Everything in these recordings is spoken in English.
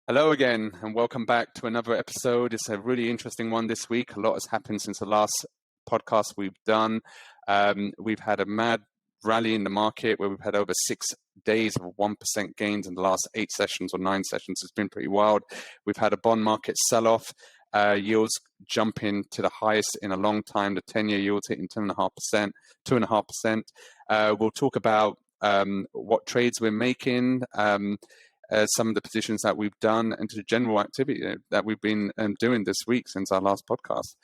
Hello again, and welcome back to another episode. It's a really interesting one this week. A lot has happened since the last podcast we've done. We've had a mad rally in the market where we've had over 6 days of 1% gains in the last 8 sessions or 9 sessions. It's been pretty wild. We've had a bond market sell-off. Yields jumping to the highest in a long time. The 10-year yields hitting 2.5%. 2.5%. We'll talk about what trades we're making. Some of the positions that we've done and to the general activity that we've been doing this week since our last podcast.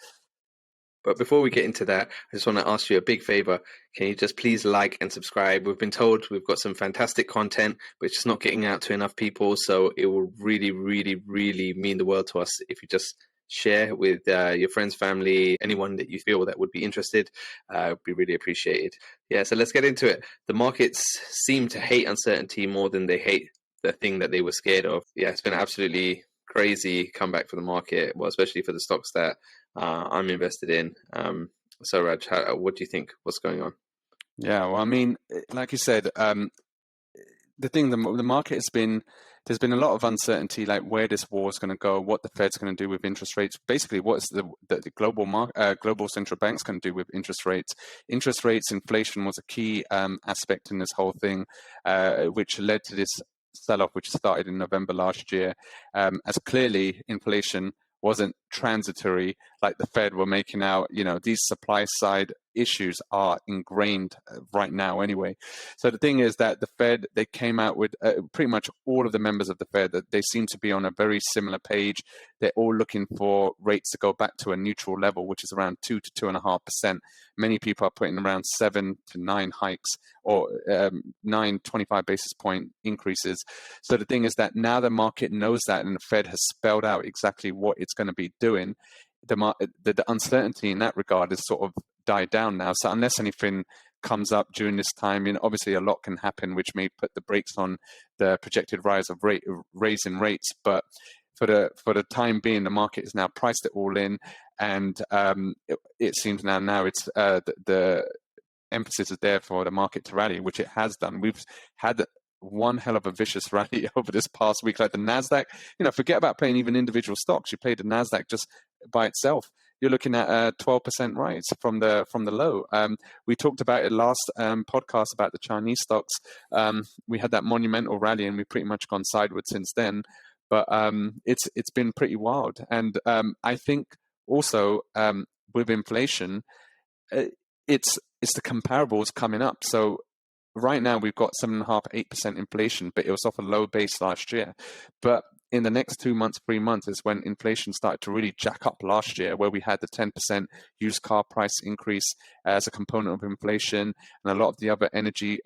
But before we get into that, I just want to ask you a big favor. Can you just please like and subscribe? We've been told we've got some fantastic content, but it's just not getting out to enough people. So it will really, really, really mean the world to us if you just share with your friends, family, anyone that you feel that would be interested. Would be really appreciated. Yeah, so let's get into it. The markets seem to hate uncertainty more than they hate the thing that they were scared of. Yeah, it's been absolutely crazy comeback for the market, well, especially for the stocks that I'm invested in. So, Raj, what do you think? What's going on? Yeah, well, I mean, like you said, the market has been, there's been a lot of uncertainty, like where this war is going to go, what the Fed's going to do with interest rates, basically what is the global central banks going to do with interest rates. Interest rates, inflation was a key aspect in this whole thing, which led to this sell-off, which started in November last year, as clearly inflation wasn't transitory like the Fed were making out. These supply side issues are ingrained right now anyway. So the thing is that the Fed, they came out with pretty much all of the members of the Fed, that they seem to be on a very similar page. They're all looking for rates to go back to a neutral level, which is around 2 to 2.5%. Many people are putting around 7 to 9 hikes or 25 basis point increases. So the thing is that now the market knows that, and the Fed has spelled out exactly what it's going to be doing. The uncertainty in that regard is sort of died down now. So unless anything comes up during this time, obviously a lot can happen, which may put the brakes on the projected rise of raising rates. But for the time being, the market has now priced it all in, and it seems now it's the emphasis is there for the market to rally, which it has done. We've had one hell of a vicious rally over this past week. Like the Nasdaq, forget about playing even individual stocks. You played the Nasdaq just by itself, you're looking at a 12% rise from the low. We talked about it last podcast about the Chinese stocks. We had that monumental rally, and we've pretty much gone sideways since then. But it's been pretty wild, and I think also with inflation, it's the comparables coming up. So right now we've got 7.5%, 8% inflation, but it was off a low base last year. But in the next 2 months, 3 months is when inflation started to really jack up last year, where we had the 10% used car price increase as a component of inflation, and a lot of the other energy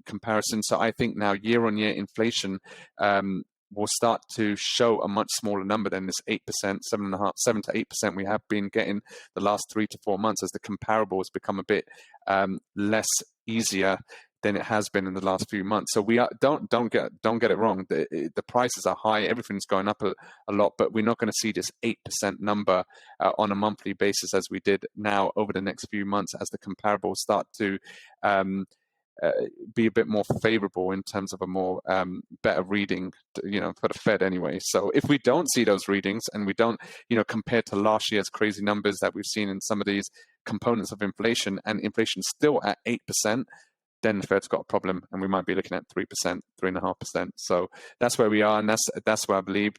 comparisons. So I think now year-on-year inflation will start to show a much smaller number than this 8%, 7 to 8% we have been getting the last 3 to 4 months, as the comparables become a bit less easier than it has been in the last few months. So we don't get it wrong. The prices are high. Everything's going up a lot, but we're not going to see this 8% number on a monthly basis as we did now over the next few months, as the comparables start to be a bit more favorable in terms of a more better reading, for the Fed anyway. So if we don't see those readings, and we don't, compared to last year's crazy numbers that we've seen in some of these components of inflation, and inflation's still at 8%, then the Fed's got a problem, and we might be looking at 3%, 3.5%. So that's where we are, and that's where I believe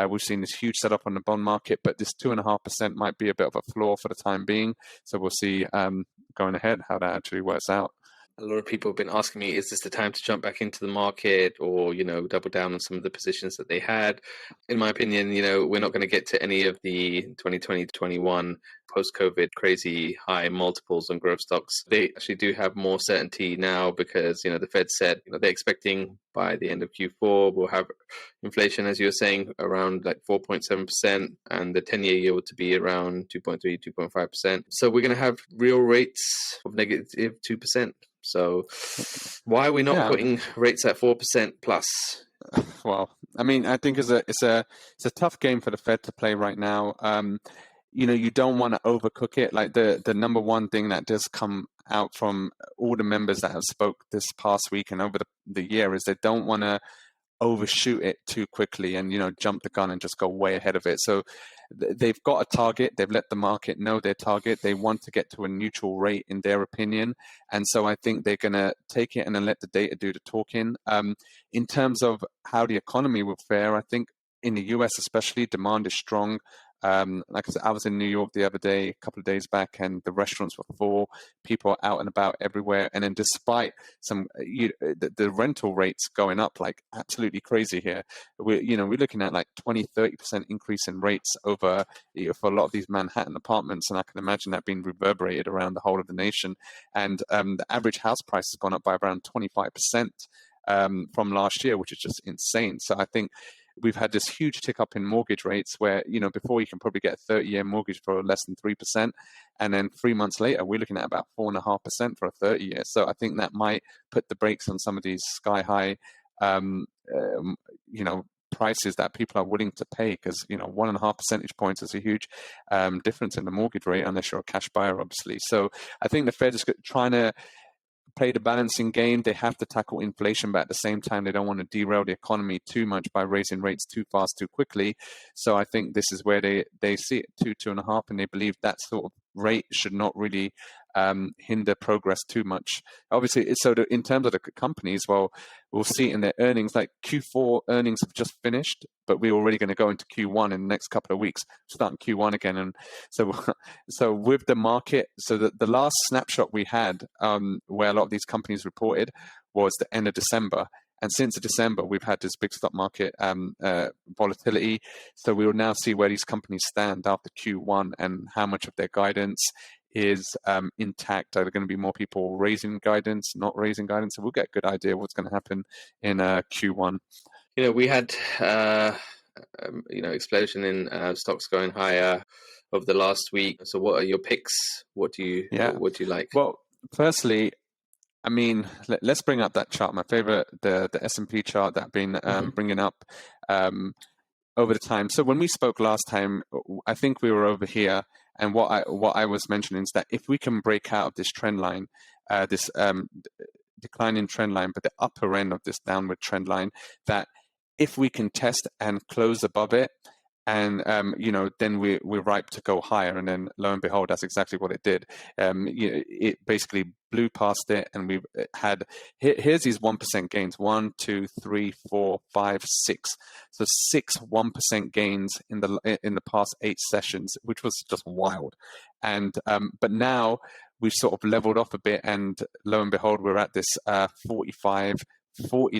we've seen this huge setup on the bond market, but this 2.5% might be a bit of a floor for the time being. So we'll see going ahead how that actually works out. A lot of people have been asking me, is this the time to jump back into the market, or, double down on some of the positions that they had? In my opinion, we're not going to get to any of the 2020-21 post-COVID crazy high multiples on growth stocks. They actually do have more certainty now because, the Fed said, they're expecting by the end of Q4, we'll have inflation, as you were saying, around like 4.7%, and the 10-year yield to be around 2.3, 2.5%. So we're going to have real rates of negative 2%. So why are we not putting rates at 4% plus? Well, I mean, I think it's a tough game for the Fed to play right now. You don't want to overcook it. Like the number one thing that does come out from all the members that have spoke this past week and over the year is they don't want to overshoot it too quickly and jump the gun and just go way ahead of it. So they've got a target. They've let the market know their target. They want to get to a neutral rate in their opinion, and so I think they're going to take it and then let the data do the talking. In terms of how the economy will fare, I think in the US especially, demand is strong. Like I said, I was in New York the other day, a couple of days back, and the restaurants were full. People are out and about everywhere. And then despite the rental rates going up like absolutely crazy here, we're looking at like 20-30% increase in rates over for a lot of these Manhattan apartments. And I can imagine that being reverberated around the whole of the nation. And the average house price has gone up by around 25% from last year, which is just insane. So I think we've had this huge tick up in mortgage rates where, before you can probably get a 30-year mortgage for less than 3%. And then 3 months later, we're looking at about 4.5% for a 30-year. So I think that might put the brakes on some of these sky high, prices that people are willing to pay, because 1.5 percentage points is a huge difference in the mortgage rate unless you're a cash buyer, obviously. So I think the Fed is trying to play the balancing game. They have to tackle inflation, but at the same time, they don't want to derail the economy too much by raising rates too fast, too quickly. So I think this is where they see it 2.5, and they believe that sort of rate should not really hinder progress too much. Obviously, in terms of the companies, well, we'll see in their earnings, like Q4 earnings have just finished, but we're already going to go into Q1 in the next couple of weeks, starting Q1 again. And so with the market, so the last snapshot we had where a lot of these companies reported was the end of December. And since December, we've had this big stock market volatility. So we will now see where these companies stand after Q1 and how much of their guidance is intact. Are there going to be more people raising guidance, not raising guidance? So we'll get a good idea of what's going to happen in Q1. We had explosion in stocks going higher over the last week. So what are your picks? What do you like? Well, firstly, I mean, let's bring up that chart. My favorite, the S&P chart that I've been bringing up over the time. So when we spoke last time, I think we were over here, and what I was mentioning is that if we can break out of this trend line, this declining trend line, but the upper end of this downward trend line, that if we can test and close above it, and then we're ripe to go higher. And then lo and behold, that's exactly what it did. It basically blew past it, and we've had here's these 1% gains: 1, 2, 3, 4, 5, 6. So 6 1% gains in the past 8 sessions, which was just wild. And but now we've sort of leveled off a bit, and lo and behold, we're at this 45-40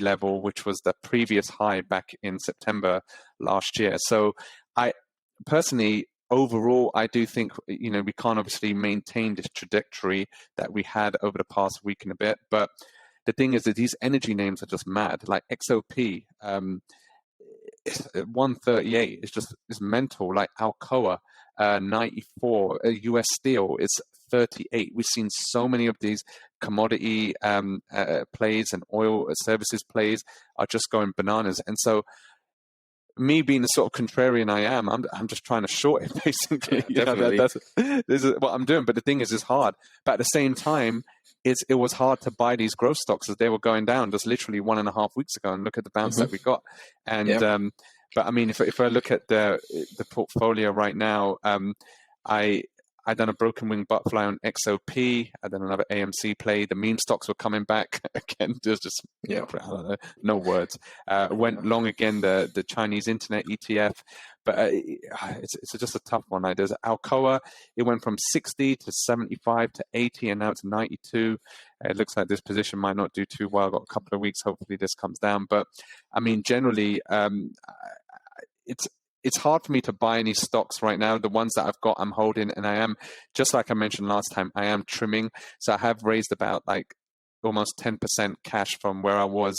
level, which was the previous high back in September last year. So I personally, overall, I do think, we can't obviously maintain this trajectory that we had over the past week and a bit. But the thing is that these energy names are just mad. Like XOP, 138 is mental. Like Alcoa, 94. US Steel is 38. We've seen so many of these commodity plays and oil services plays are just going bananas. And so, me being the sort of contrarian I am, I'm just trying to short it, basically. Yeah, this is what I'm doing. But the thing is, it's hard. But at the same time, it was hard to buy these growth stocks as they were going down just literally 1.5 weeks ago, and look at the bounce that we got. And but I mean, if I look at the portfolio right now, I done a broken wing butterfly on XOP. I done another AMC play. The meme stocks were coming back again. There's just I don't know, no words. Went long again the Chinese internet ETF, but it's just a tough one. There's Alcoa. It went from 60 to 75 to 80, and now it's 92. It looks like this position might not do too well. I've got a couple of weeks. Hopefully this comes down. But I mean, generally, it's hard for me to buy any stocks right now. The ones that I've got, I'm holding, and I am, just like I mentioned last time, I am trimming. So I have raised about like almost 10% cash from where I was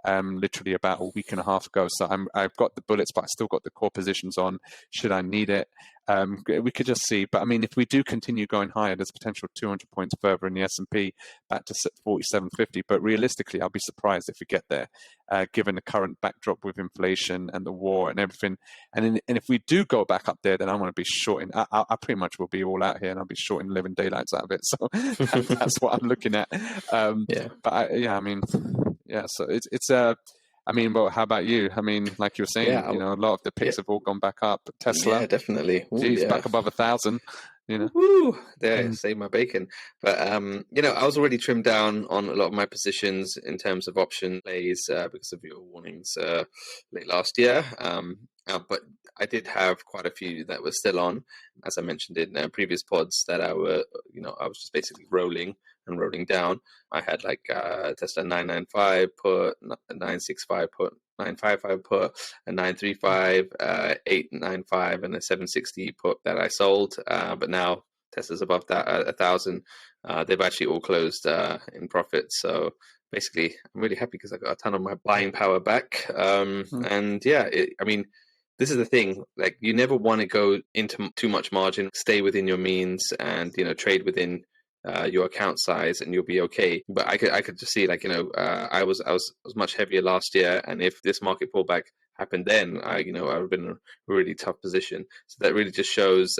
literally about a week and a half ago. So I've got the bullets, but I still got the core positions on should I need it. We could just see. But I mean, if we do continue going higher, there's potential 200 points further in the S&P back to 4750. But realistically, I'll be surprised if we get there, given the current backdrop with inflation and the war and everything. And if we do go back up there, then I'm going to be shorting. I pretty much will be all out here, and I'll be shorting living daylights out of it. So that's what I'm looking at. But I mean, yeah. So it's I mean, well, how about you? I mean, like you were saying, Yeah, you know, a lot of the yeah, picks have all gone back up. Tesla, yeah, definitely. Oh, geez, yeah. back above 1,000. You know. Woo! There, Mm. save my bacon. But I was already trimmed down on a lot of my positions in terms of option plays because of your warnings late last year. But I did have quite a few that were still on, as I mentioned in previous pods, that I was just basically rolling and rolling down. I had like Tesla 995 put, 965 put, 955 put, a 935, 895, and a 760 put that I sold. But now Tesla's above that 1,000. They've actually all closed in profit. So basically, I'm really happy because I got a ton of my buying power back. Mm. And yeah, I mean, this is the thing. Like, you never want to go into too much margin. Stay within your means, and trade within your account size, and you'll be okay. But I could just see, like, I was much heavier last year, and if this market pullback happened then, I would have been in a really tough position. So that really just shows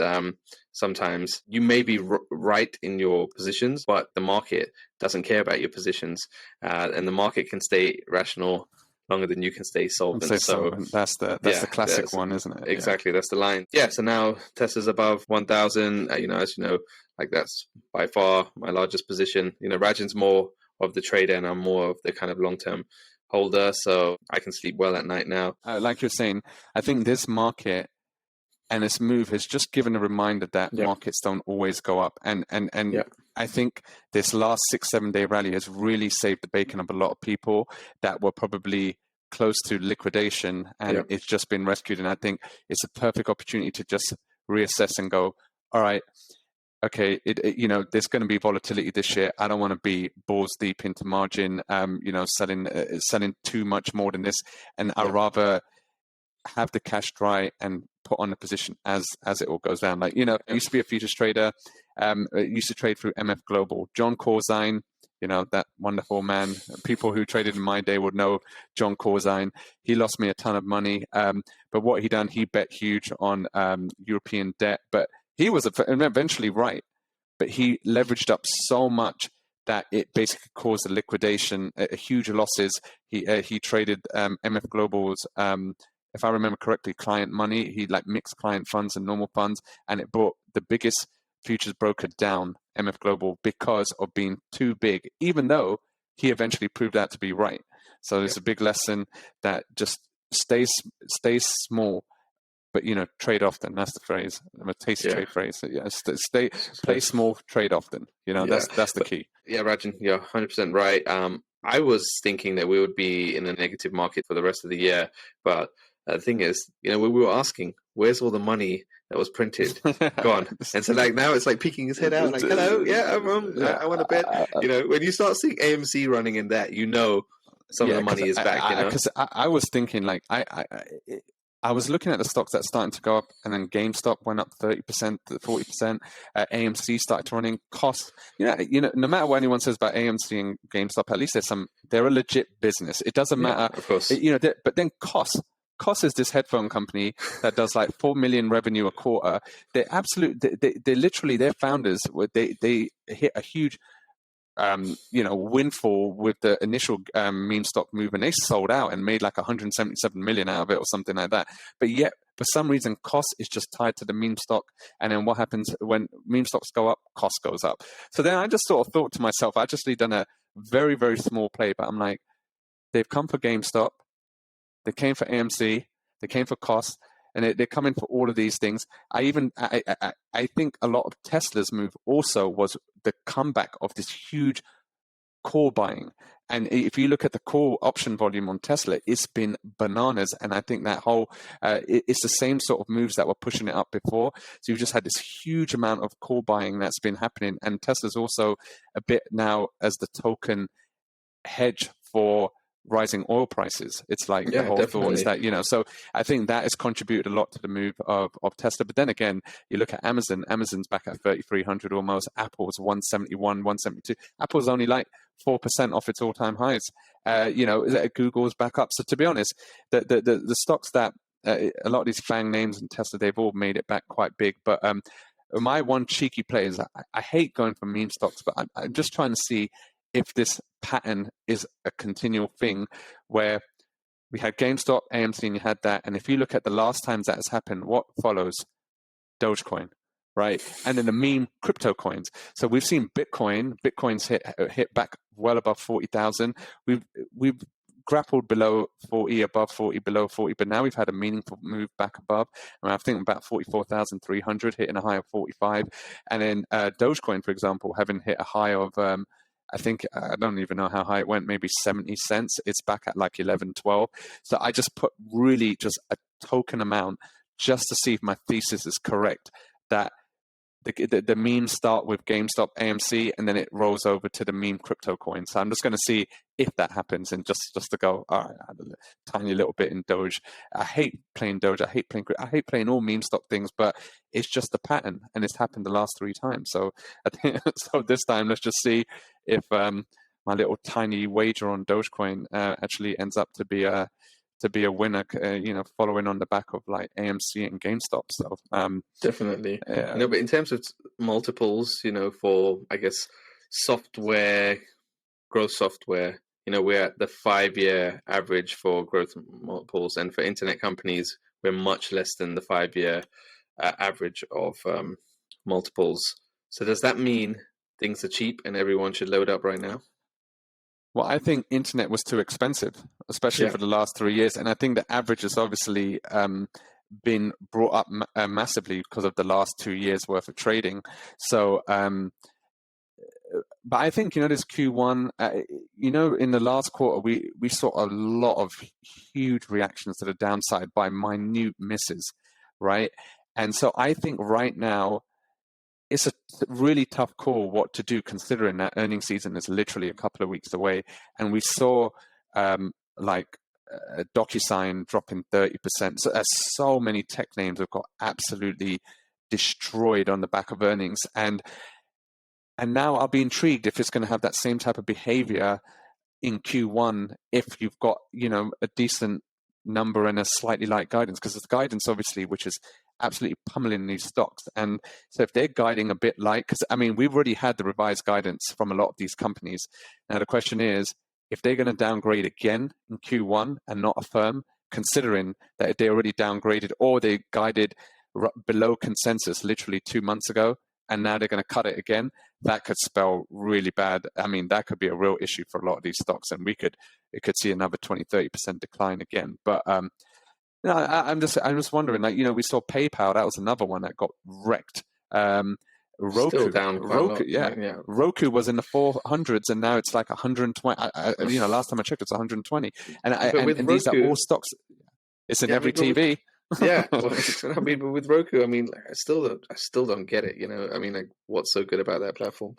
sometimes you may be right in your positions, but the market doesn't care about your positions, and the market can stay rational longer than you can stay I'd solvent. say So solvent. That's the yeah, classic one, isn't it? Yeah. exactly, that's the line. Yeah, so now Tesla's above 1,000. As you know, like, that's by far my largest position. Rajan's more of the trader, and I'm more of the kind of long-term holder. So I can sleep well at night now. Like you're saying, I think this market and this move has just given a reminder that Yeah, markets don't always go up. And yeah, I think this last 6-7 day rally has really saved the bacon of a lot of people that were probably close to liquidation, and yeah, it's just been rescued. And I think it's a perfect opportunity to just reassess and go, all right, okay, there's going to be volatility this year. I don't want to be balls deep into margin, selling too much more than this, and I yeah, rather have the cash dry and put on a position as it all goes down. Like, I yeah, used to be a futures trader. Used to trade through MF Global. John Corzine, that wonderful man. People who traded in my day would know John Corzine. He lost me a ton of money. But what he done, he bet huge on European debt. But he was eventually right. But he leveraged up so much that it basically caused a liquidation, huge losses. He traded MF Global's, if I remember correctly, client money. He like mixed client funds and normal funds, and it brought the biggest futures broker down, MF Global, because of being too big, even though he eventually proved that to be right. So there's yeah, a big lesson that just stay small, but trade often. That's the phrase. A tasty yeah. trade phrase. So, yeah, play That's- small, trade often. yeah, That's the but key. yeah, Rajan, you're 100% right. I was thinking that we would be in a negative market for the rest of the year, but the thing is, we were asking, where's all the money that was printed gone? And so, like, now it's like peeking his head out, like, hello, yeah, Yeah, I want to bet. When you start seeing AMC running in that, some of yeah, the because money is back. I was thinking, like, I was looking at the stocks that's starting to go up, and then GameStop went up 30% to 40%. AMC started to running costs. No matter what anyone says about AMC and GameStop, at least they're a legit business. It doesn't Yeah, matter, of course. but then costs. Cost is this headphone company that does like 4 million revenue a quarter. They literally, their founders, they hit a huge windfall with the initial meme stock move, and they sold out and made like 177 million out of it or something like that. But yet, for some reason, cost is just tied to the meme stock. And then what happens when meme stocks go up? Cost goes up. So then I just sort of thought to myself, I just done a very, very small play, but I'm like, they've come for GameStop, they came for AMC, they came for cost, and they're coming for all of these things. I think a lot of Tesla's move also was the comeback of this huge core buying. And if you look at the core option volume on Tesla, it's been bananas. And I think that it's the same sort of moves that were pushing it up before. So you've just had this huge amount of core buying that's been happening. And Tesla's also a bit now as the token hedge for rising oil prices. It's like the Yeah, whole thought is definitely. that, so I think that has contributed a lot to the move of Tesla. But then again, you look at Amazon's back at 3,300 almost. Apple's 171, 172. Apple's only like 4% off its all-time highs. Google's back up. So to be honest, the stocks that a lot of these FANG names and Tesla, they've all made it back quite big. But my one cheeky play is I hate going for meme stocks, but I'm just trying to see if this pattern is a continual thing where we had GameStop, AMC, and you had that. And if you look at the last times that has happened, what follows? Dogecoin, right? And then the meme crypto coins. So we've seen Bitcoin's hit back well above 40,000. We've grappled below 40, above 40, below 40, but now we've had a meaningful move back above. I mean, I think about 44,300, hitting a high of 45. And then Dogecoin, for example, having hit a high of I think, I don't even know how high it went, maybe 70 cents. It's back at like 11, 12. So I just put really just a token amount just to see if my thesis is correct, that the memes start with GameStop, AMC, and then it rolls over to the meme crypto coin. So I'm just going to see if that happens, and just to go, all right, I had a tiny little bit in Doge. I hate playing Doge. I hate playing all meme stock things, but it's just a pattern, and it's happened the last 3 times. So I think so. This time, let's just see if my little tiny wager on Dogecoin actually ends up to be a winner, following on the back of like AMC and GameStop. So definitely, but in terms of multiples, for I guess growth software, we're at the 5-year average for growth multiples, and for internet companies, we're much less than the 5-year average of multiples. So does that mean things are cheap and everyone should load up right now? Well, I think internet was too expensive, especially for the last 3 years. And I think the average has obviously been brought up massively because of the last 2 years worth of trading. So, but I think, this Q1, in the last quarter, we saw a lot of huge reactions to the downside by minute misses, right? And so I think right now, it's a really tough call what to do, considering that earnings season is literally a couple of weeks away. And we saw DocuSign dropping 30%. So many tech names have got absolutely destroyed on the back of earnings. And now I'll be intrigued if it's going to have that same type of behavior in Q1 if you've got, a decent number and a slightly light guidance, because it's guidance, obviously, which is absolutely pummeling these stocks. And so if they're guiding a bit light, because we've already had the revised guidance from a lot of these companies. Now the question is, if they're going to downgrade again in Q1 and not affirm, considering that they already downgraded or they guided below consensus literally 2 months ago, and now they're going to cut it again, that could spell really bad. I mean, that could be a real issue for a lot of these stocks, and it could see another 20-30% decline again. But I'm just wondering, we saw PayPal, that was another one that got wrecked. Roku, still down quite a lot. Yeah. Roku was in the 400s, and now it's like 120. Last time I checked, it's 120. And these are all stocks. It's in every TV. Yeah, I mean, with Roku, I still don't get it. What's so good about that platform?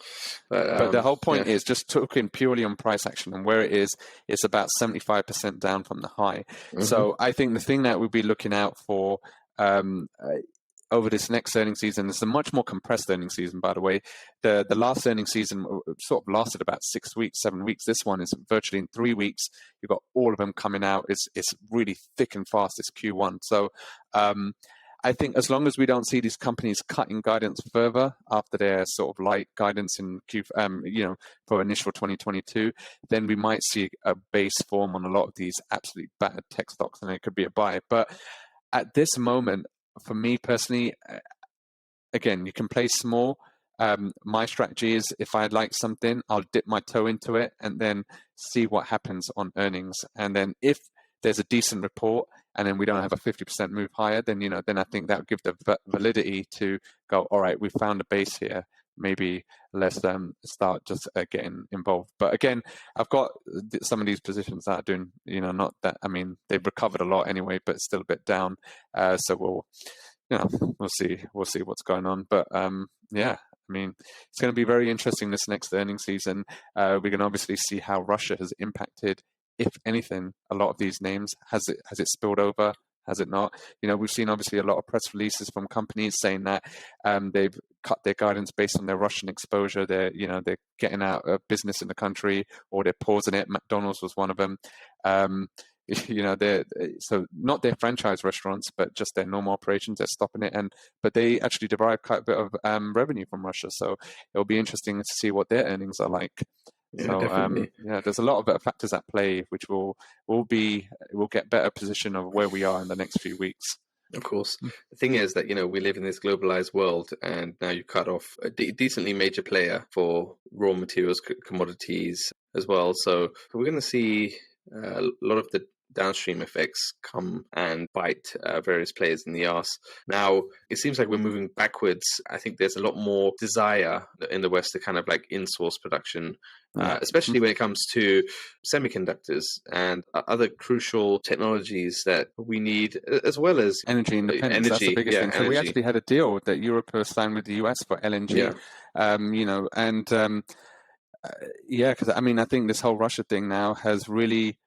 But the whole point is just talking purely on price action, and where it is, it's about 75% down from the high. Mm-hmm. So I think the thing that we'll be looking out for over this next earnings season, it's a much more compressed earnings season, by the way. The last earnings season sort of lasted about 6 weeks, 7 weeks. This one is virtually in 3 weeks. You've got all of them coming out. It's really thick and fast, this Q1. So I think as long as we don't see these companies cutting guidance further after their sort of light guidance in for initial 2022, then we might see a base form on a lot of these absolutely bad tech stocks, and it could be a buy. But at this moment, for me personally, again, you can play small. My strategy is, if I like something, I'll dip my toe into it and then see what happens on earnings. And then if there's a decent report and then we don't have a 50% move higher, then I think that would give the validity to go, all right, we found a base here. Maybe let's start just getting involved. But again, I've got some of these positions that are doing, not that. I mean, they've recovered a lot anyway, but still a bit down. So we'll see what's going on. But it's going to be very interesting this next earnings season. We can obviously see how Russia has impacted, if anything, a lot of these names. Has it spilled over? Has it not? We've seen obviously a lot of press releases from companies saying that they've cut their guidance based on their Russian exposure. They're getting out of business in the country, or they're pausing it. McDonald's was one of them. So not their franchise restaurants, but just their normal operations. They're stopping it, but they actually derive quite a bit of revenue from Russia. So it'll be interesting to see what their earnings are like. Yeah, definitely. yeah, there's a lot of factors at play, which will get better position of where we are in the next few weeks. Of course. The thing is that, we live in this globalized world, and now you cut off a decently major player for raw materials, commodities as well. So we're going to see a lot of the downstream effects come and bite various players in the arse. Now, it seems like we're moving backwards. I think there's a lot more desire in the West to kind of like in-source production, especially when it comes to semiconductors and other crucial technologies that we need, as well as energy independence. That's the biggest thing. So we actually had a deal that Europe has signed with the US for LNG, because I think this whole Russia thing now has really,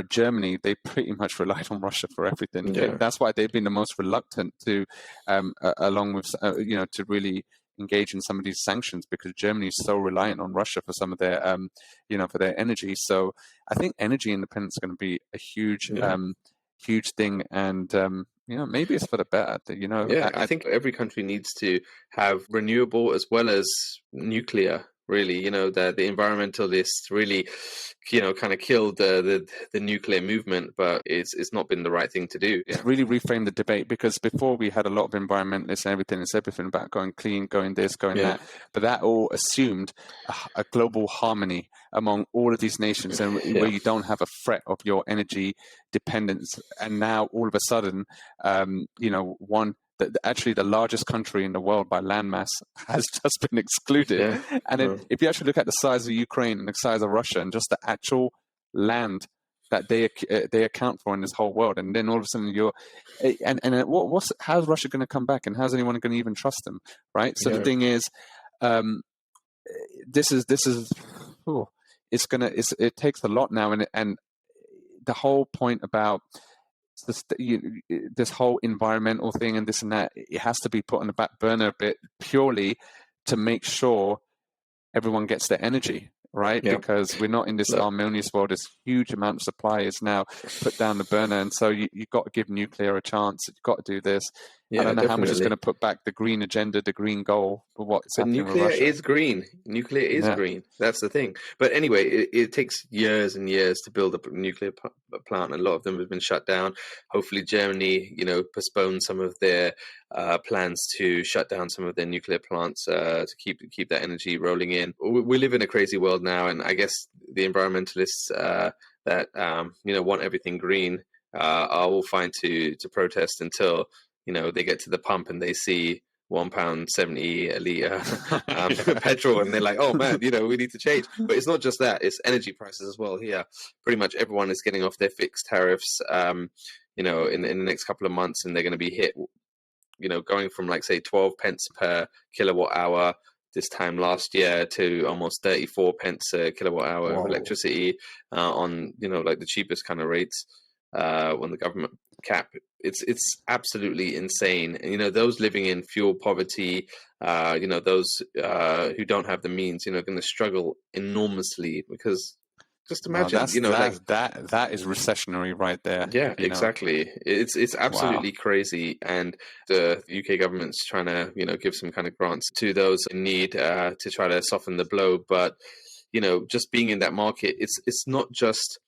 Germany, they pretty much relied on Russia for everything. Yeah. That's why they've been the most reluctant to, along with, to really engage in some of these sanctions, because Germany is so reliant on Russia for some of their, for their energy. So I think energy independence is going to be a huge, huge thing, and maybe it's for the better. I think every country needs to have renewable as well as nuclear. Really, the environmentalists really, kind of killed the nuclear movement, but it's not been the right thing to do. It's really reframed the debate, because before we had a lot of environmentalists and everything. It's everything about going clean, going this, going that. But that all assumed a global harmony among all of these nations, and where you don't have a threat of your energy dependence. And now all of a sudden, actually the largest country in the world by landmass has just been excluded. And then if you actually look at the size of Ukraine and the size of Russia and just the actual land that they account for in this whole world, and then all of a sudden how's Russia going to come back, and how's anyone going to even trust them, right? So the thing is, it takes a lot now, and the whole point about this whole environmental thing and this and that, it has to be put on the back burner a bit, purely to make sure everyone gets their energy, right? Because we're not in this harmonious world. This huge amount of supply is now put down the burner, and so you've got to give nuclear a chance. You've got to do this. I don't know how much it's going to put back the green agenda, the green goal, for what's happening with Russia. Nuclear is green. Nuclear is green. That's the thing. But anyway, it takes years and years to build up a nuclear plant. A lot of them have been shut down. Hopefully Germany, postponed some of their plans to shut down some of their nuclear plants to keep that energy rolling in. We live in a crazy world now, and I guess the environmentalists that want everything green are all fine to protest until they get to the pump and they see £1.70 a litre petrol, and they're like, oh man, we need to change. But it's not just that, it's energy prices as well here. Pretty much everyone is getting off their fixed tariffs, in the next couple of months, and they're going to be hit, going from like, say, 12 pence per kilowatt hour this time last year to almost 34 pence a kilowatt hour of electricity on, like the cheapest kind of rates when the government cap. It's absolutely insane. And, those living in fuel poverty, those who don't have the means, going to struggle enormously, because just imagine, that is recessionary right there. Yeah, exactly. It's absolutely crazy, and the UK government's trying to give some kind of grants to those in need to try to soften the blow. But just being in that market, it's not just.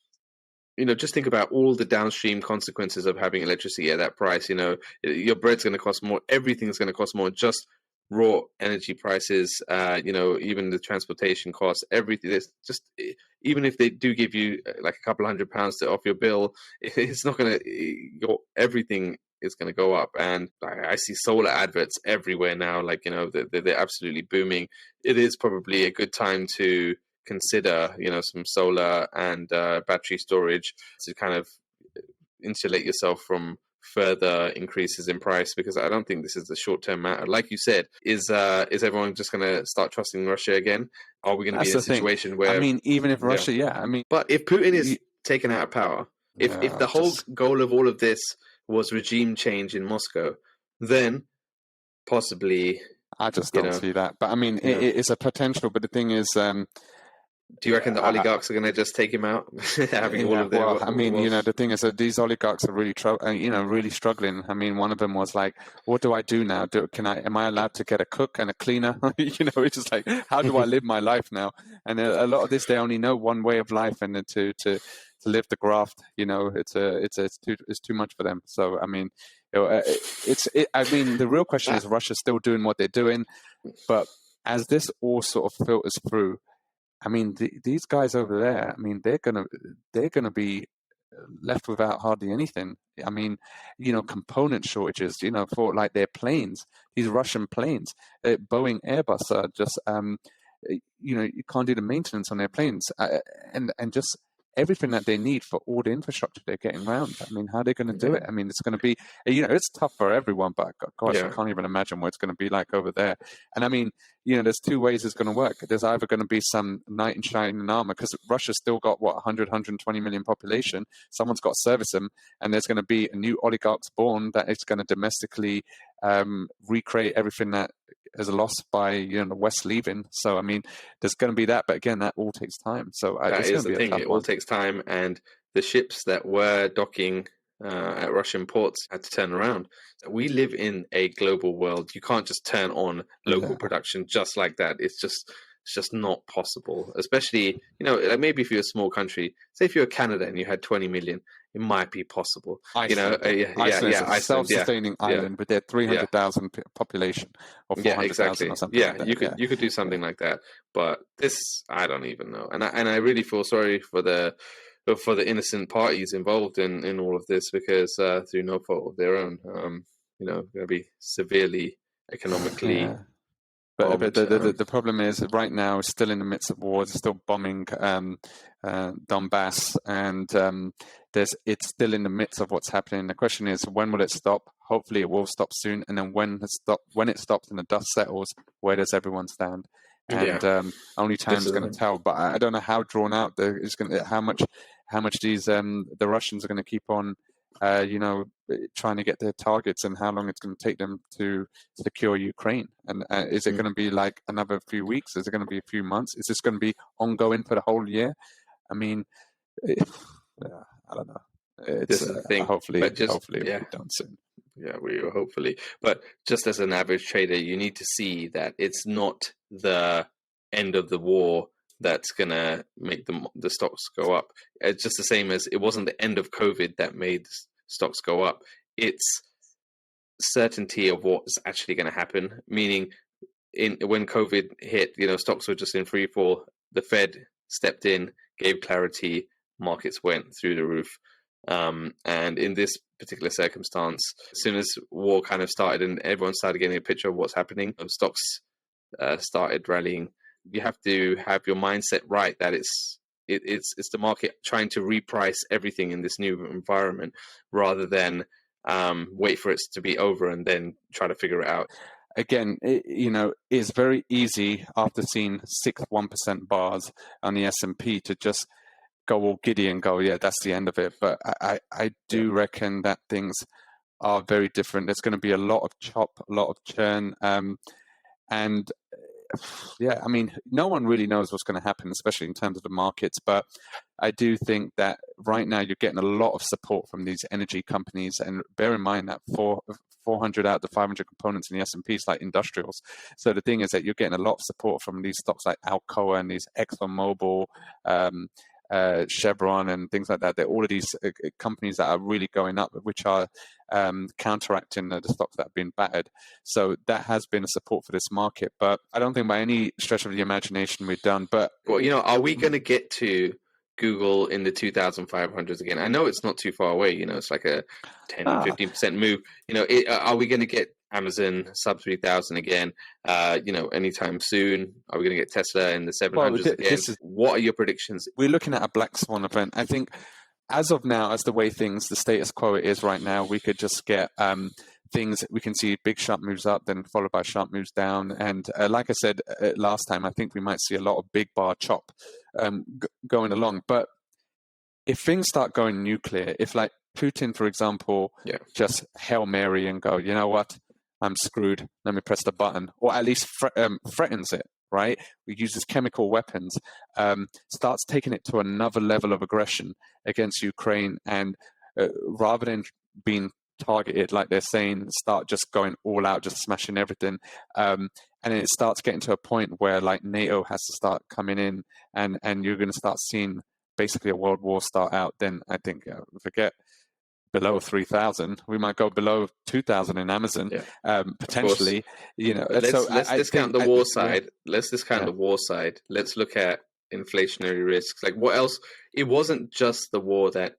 Just think about all the downstream consequences of having electricity at that price. Your bread's going to cost more. Everything's going to cost more. Just raw energy prices, even the transportation costs, everything. There's just, even if they do give you like a couple £100 off your bill, it's not going to, everything is going to go up. And I see solar adverts everywhere now, like, they're absolutely booming. It is probably a good time to consider, some solar and battery storage to kind of insulate yourself from further increases in price, because I don't think this is a short-term matter. Like you said, is everyone just going to start trusting Russia again? Are we going to be in a situation where, even if Russia, but if Putin is taken out of power, if the whole goal of all of this was regime change in Moscow, then possibly I just don't see that. But it's a potential. But the thing is, Do you reckon the oligarchs are going to just take him out, having all of their? Well, I mean, the thing is that these oligarchs are really, really struggling. I mean, one of them was like, "What do I do now? Am I allowed to get a cook and a cleaner?" It's just like, how do I live my life now? And a lot of this, they only know one way of life, and then to live the graft, it's too much for them. So, I mean, I mean, the real question is, Russia's still doing what they're doing, but as this all sort of filters through, I mean, these guys over there, I mean, they're gonna be left without hardly anything. I mean, component shortages, for like their planes, these Russian planes, Boeing, Airbus are just, you can't do the maintenance on their planes, and just everything that they need for all the infrastructure they're getting around. I mean, how are they going to do it? I mean, it's going to be, it's tough for everyone, but gosh, I can't even imagine what it's going to be like over there. And I mean, there's two ways it's going to work. There's either going to be some knight in shining armor, because Russia's still got, 120 million population. Someone's got to service them. And there's going to be a new oligarchs born that is going to domestically recreate everything that is lost by the West leaving. So I mean, there's going to be that, but again, that all takes time. So that is the thing; it all takes time, and the ships that were docking at Russian ports had to turn around. We live in a global world. You can't just turn on local production just like that. It's just not possible. Especially, like maybe if you're a small country, say if you're Canada and you had 20 million, it might be possible. Iceland, Iceland is a self-sustaining island with their 300,000 population or 400,000 or something. Yeah, like that. You could do something like that, but this I don't even know. And I really feel sorry for the innocent parties involved in all of this, because through no fault of their own, going to be severely economically. But the problem is, right now, it's still in the midst of wars. It's still bombing Donbass, and it's still in the midst of what's happening. The question is, when will it stop? Hopefully, it will stop soon. And then when it stops and the dust settles, where does everyone stand? And only time's going to tell. But I don't know how drawn out how much these the Russians are going to keep on. Trying to get their targets, and how long it's going to take them to secure Ukraine. And is it going to be like another few weeks? Is it going to be a few months? Is this going to be ongoing for the whole year? I mean, I don't know. This is the thing. Hopefully it'll be done soon. Yeah, we will, hopefully. But just as an average trader, you need to see that it's not the end of the war that's going to make the stocks go up. It's just the same as it wasn't the end of COVID that made stocks go up. It's certainty of what's actually going to happen, meaning when COVID hit, stocks were just in free fall. The Fed stepped in, gave clarity, markets went through the roof. And in this particular circumstance, as soon as war kind of started and everyone started getting a picture of what's happening, stocks started rallying. You have to have your mindset right that it's the market trying to reprice everything in this new environment, rather than wait for it to be over and then try to figure it out. Again, it's very easy after seeing 1% bars on the S&P to just go all giddy and go, yeah, that's the end of it. But I do reckon that things are very different. There's going to be a lot of chop, a lot of churn, and yeah, I mean, no one really knows what's going to happen, especially in terms of the markets. But I do think that right now you're getting a lot of support from these energy companies. And bear in mind that 400 out of the 500 components in the S&P is like industrials. So the thing is that you're getting a lot of support from these stocks like Alcoa and these ExxonMobil, Chevron and things like that. They're all of these companies that are really going up, which are counteracting the stocks that have been battered. So that has been a support for this market. But I don't think by any stretch of the imagination we're done. But are we going to get to Google in the 2,500s again? I know it's not too far away. It's like a 10-15% move. Are we going to get Amazon sub 3,000 again, anytime soon? Are we going to get Tesla in the 700s again? What are your predictions? We're looking at a black swan event. I think as of now, as the way the status quo is right now, we could just get things. We can see big sharp moves up, then followed by sharp moves down. And like I said last time, I think we might see a lot of big bar chop going along. But if things start going nuclear, if like Putin, for example, just Hail Mary and go, you know what? I'm screwed. Let me press the button, or at least threatens it, right? We uses chemical weapons, starts taking it to another level of aggression against Ukraine, and rather than being targeted, like they're saying, start just going all out, just smashing everything. And it starts getting to a point where like NATO has to start coming in, and you're going to start seeing basically a world war start out. Then I think forget below 3,000, we might go below 2,000 in Amazon, potentially. You know, let's discount the war side. Let's discount Yeah. the war side. Let's look at inflationary risks. Like what else? It wasn't just the war that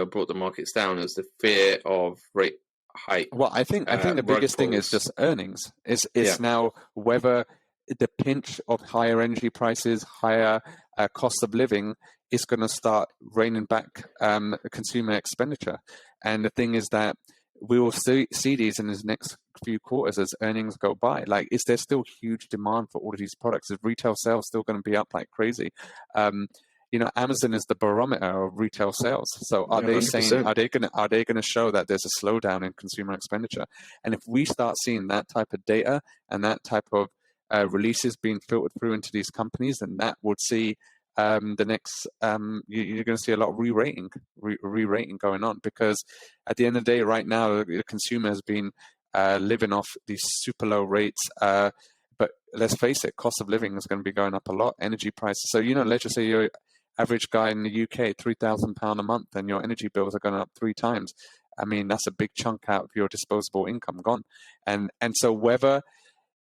brought the markets down. It was the fear of rate hike. Well, I think the biggest thing is just earnings. It's now whether the pinch of higher energy prices, higher cost of living is going to start reining back consumer expenditure. And the thing is that we will see these in the next few quarters as earnings go by. Like, is there still huge demand for all of these products? Is retail sales still going to be up like crazy? Amazon is the barometer of retail sales. So are they 100%. Saying, are they going to show that there's a slowdown in consumer expenditure? And if we start seeing that type of data and that type of releases being filtered through into these companies, then that would see the next you're going to see a lot of re-rating going on, because at the end of the day, right now the consumer has been living off these super low rates. But let's face it, cost of living is going to be going up a lot. Energy prices. So let's just say you're average guy in the UK, £3,000 a month, and your energy bills are going up 3 times. I mean, that's a big chunk out of your disposable income gone. And so whether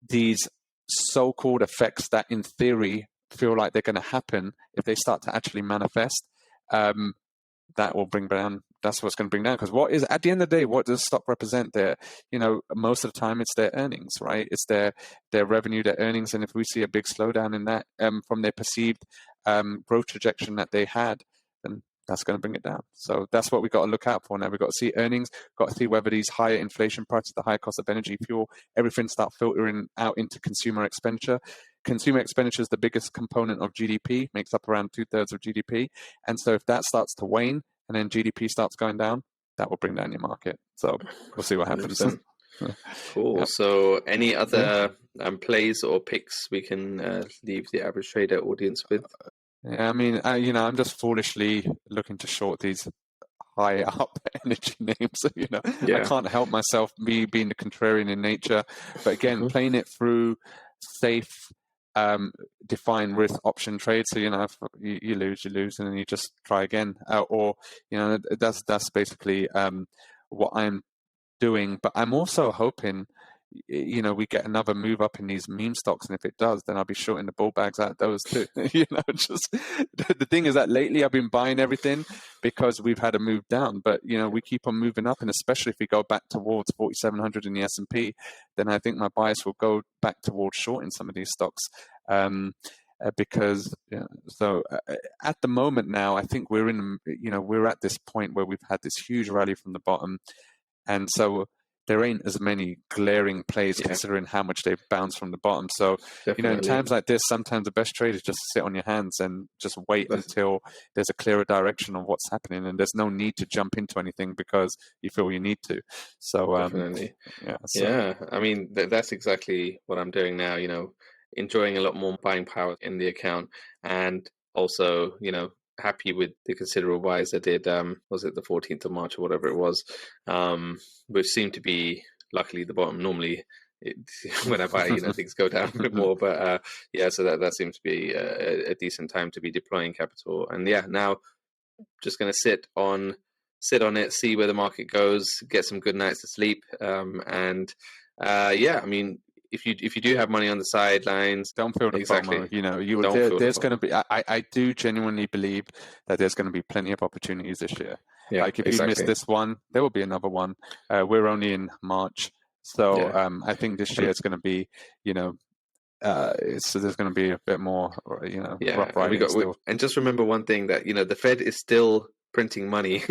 these so-called effects that in theory feel like they're going to happen, if they start to actually manifest, that will bring down. That's what's going to bring down. Because what is, at the end of the day, what does stock represent? There, most of the time it's their earnings, right? It's their revenue, their earnings, and if we see a big slowdown in that from their perceived growth trajectory that they had, then that's going to bring it down. So that's what we've got to look out for now. We've got to see earnings, got to see whether these higher inflation prices, the higher cost of energy, fuel, everything start filtering out into consumer expenditure. Consumer expenditure is the biggest component of GDP, makes up around 2/3 of GDP. And so if that starts to wane and then GDP starts going down, that will bring down your market. So we'll see what happens. Cool. Yeah. So any other plays or picks we can leave the average trader audience with? Yeah, I mean, I'm just foolishly looking to short these high up energy names. I can't help myself, me being the contrarian in nature. But again, playing it through safe, defined risk option trade. So if you lose, and then you just try again. Or that's basically what I'm doing. But I'm also hoping we get another move up in these meme stocks, and if it does, then I'll be shorting the bull bags out those too. Just the thing is that lately I've been buying everything because we've had a move down, but we keep on moving up, and especially if we go back towards 4,700 in the S&P, then I think my bias will go back towards shorting some of these stocks. Because at the moment now, I think we're we're at this point where we've had this huge rally from the bottom, and so there ain't as many glaring plays considering how much they've bounced from the bottom. So, in times like this, sometimes the best trade is just to sit on your hands and just wait until there's a clearer direction of what's happening. And there's no need to jump into anything because you feel you need to. So, definitely. I mean, that's exactly what I'm doing now, enjoying a lot more buying power in the account, and also, happy with the considerable buys I did. Was it the 14th of March or whatever it was, which seemed to be luckily the bottom. Normally, when I buy, things go down a bit more. But so that seems to be a decent time to be deploying capital. And now just going to sit on it, see where the market goes, get some good nights of sleep, I mean, if you do have money on the sidelines, don't feel the FOMO. There's going to be. I do genuinely believe that there's going to be plenty of opportunities this year. Yeah, like if you miss this one, there will be another one. We're only in March, so I think this year it's going to be, so there's going to be a bit more, rough riding still. And just remember one thing, that the Fed is still printing money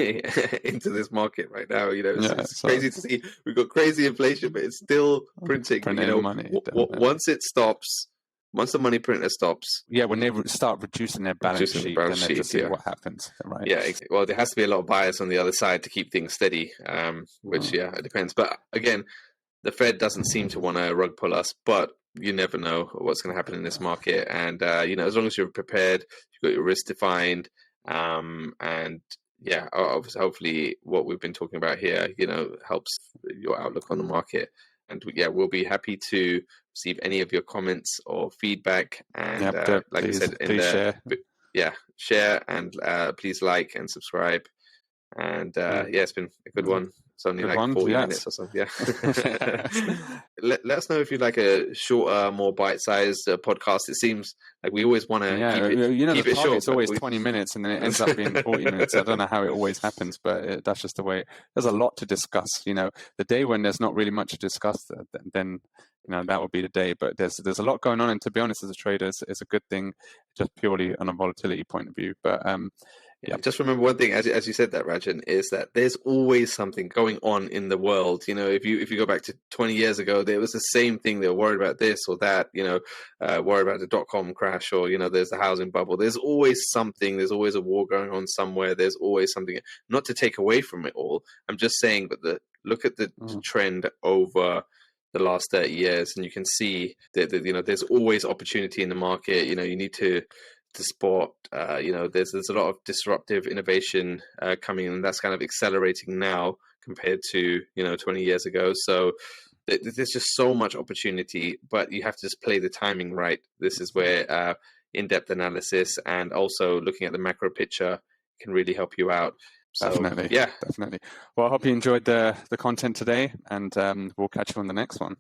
into this market right now. It's crazy to see. We've got crazy inflation, but it's still printing money. Once it stops, once the money printer stops, when they start reducing their balance sheet, then they just see what happens, right? Well, there has to be a lot of bias on the other side to keep things steady, which it depends. But again, the Fed doesn't seem to want to rug pull us, but you never know what's going to happen in this market. And as long as you're prepared, you've got your risk defined, and yeah, obviously, hopefully, what we've been talking about here, helps your outlook on the market. And yeah, we'll be happy to receive any of your comments or feedback. And Yep, like I said, please share. yeah, share and please like and subscribe. And yeah, it's been a good one. It's only Good like one, 40 yes. minutes or so. Yeah. Let us know if you'd like a shorter, more bite-sized podcast. It seems like we always want to keep the it short. It's always 20 minutes, and then it ends up being 40 minutes. I don't know how it always happens, but that's just the way. There's a lot to discuss. The day when there's not really much to discuss, then that would be the day. But there's a lot going on, and to be honest, as a trader, it's a good thing, just purely on a volatility point of view. But yeah, just remember one thing, as you said that, Rajan, is that there's always something going on in the world. If you go back to 20 years ago, there was the same thing. They were worried about this or that, worried about the .com crash, or, there's the housing bubble. There's always something. There's always a war going on somewhere. There's always something, not to take away from it all. I'm just saying, but look at the trend over the last 30 years, and you can see that there's always opportunity in the market. You need to spot, there's a lot of disruptive innovation coming in, and that's kind of accelerating now compared to 20 years ago. So there's just so much opportunity, but you have to just play the timing right. This is where in-depth analysis and also looking at the macro picture can really help you out. So, definitely. Yeah, definitely. Well, I hope you enjoyed the content today, and we'll catch you on the next one.